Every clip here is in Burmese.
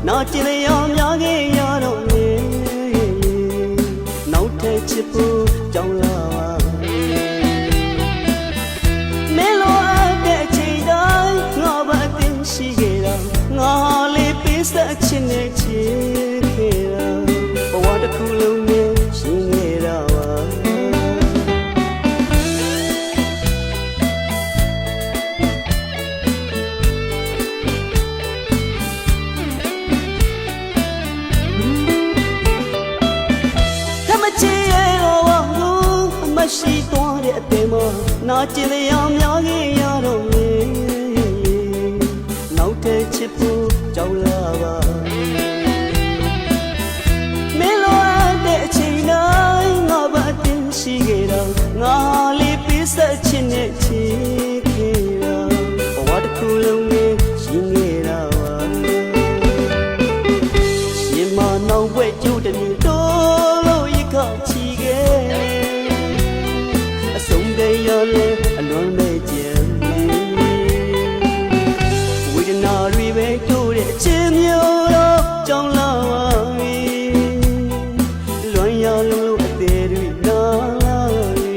နာကျင်လျော်များခဲ့ရတော့လေနောက်ထပ်ချစ်ဖို့ကြောင်းလာပါမဲလိုအပ်တဲ့အချိန်တိုင်းငါဘာအသိရှိခဲ့တာငါလေးပေးဆက်ချင်နေချစ်ခဲ့တာဘဝတစ်ခုလုံးနဲ့ရှင်ခဲ့တာပါရှိသွားတဲ့အပင်မှာနာကျင်လျော်များခဲ့ရတော့လေနောက်ထပ်ချစ်ဖို့ကြောက်လာပါမင်းလိုအပ်တဲ့အချိန်တိုင်းငါဘာအသိရှိခဲ့တော့ငါလေးပေးဆက်ချင်တဲ့ချစ်ခဲ့တာဘဝတစ်ခုလုံးနဲ့ရှင်ခဲ့တာပါရှင်မနောက်ဝဲကြိုးတည်းတော့လို့ရခချီခဲ့ရလေအလွန်ပဲကြံဝိဒနာတွေပဲတို့တဲ့အချင်းမျိုးတော့ကြောင်းလာပါပြီလွန်ရလုံးလို့အသေးတွေနာလာပြီ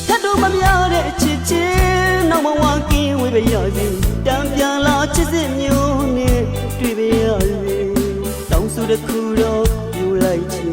တတ်တော့မများတဲ့အချစ်ချင်းနောက်မဝကင်းဝေးပဲရပြီတံပြန်လာချစ်စစ်မျိုးနဲ့တွေ့ပဲရပြီတောင်းဆိုတစ်ခုတော့ယူလိုက်ချင်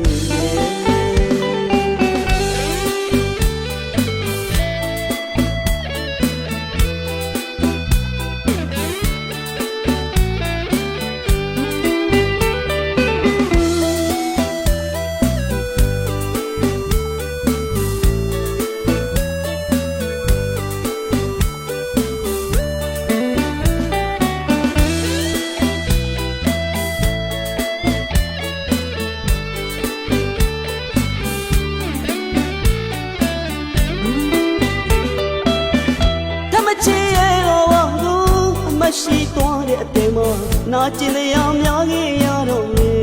ရှိသွားတဲ့အပင်မှာနာကျင်လျော်များခဲ့ရတော့လေ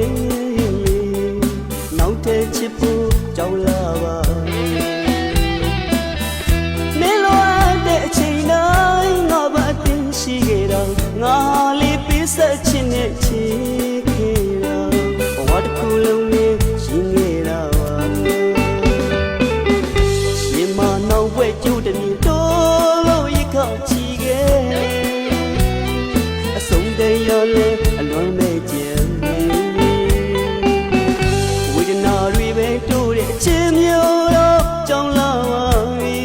နောက်ထပ်ချစ်ဖို့ကြောက်လာပါမင်းလိုအပ်တဲ့အချိန်တိုင်းငါဘာအသိရှိခဲ့တော့ငါလေးပေးဆက်ချင်တဲ့ချစ်ခဲ့တာဘဝတစ်ခုလုံးနဲ့ရှင်ခဲ့တာပါရှင်မနောက်ဝဲကြိုးတည်းတော့လို့ရခချီခဲ့ရလေအလွန်ပဲကြံဝိဒနာတွေပဲတို့တဲ့အချင်းမျိုးတော့ကြောင်းလာပါပြီ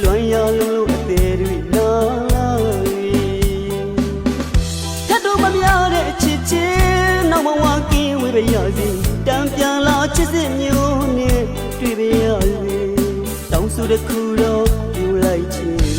လွန်ရလုံးလို့အသေးတွေနာလာပြီတတ်တော့မများတဲ့အချစ်ချင်းနောက်မဝကင်းဝေးပဲရပြီတံပြန်လာချစ်စစ်မျိုးနဲ့တွေ့ပဲရပြီတောင်းဆိုတစ်ခုတော့ယူလိုက်ချင်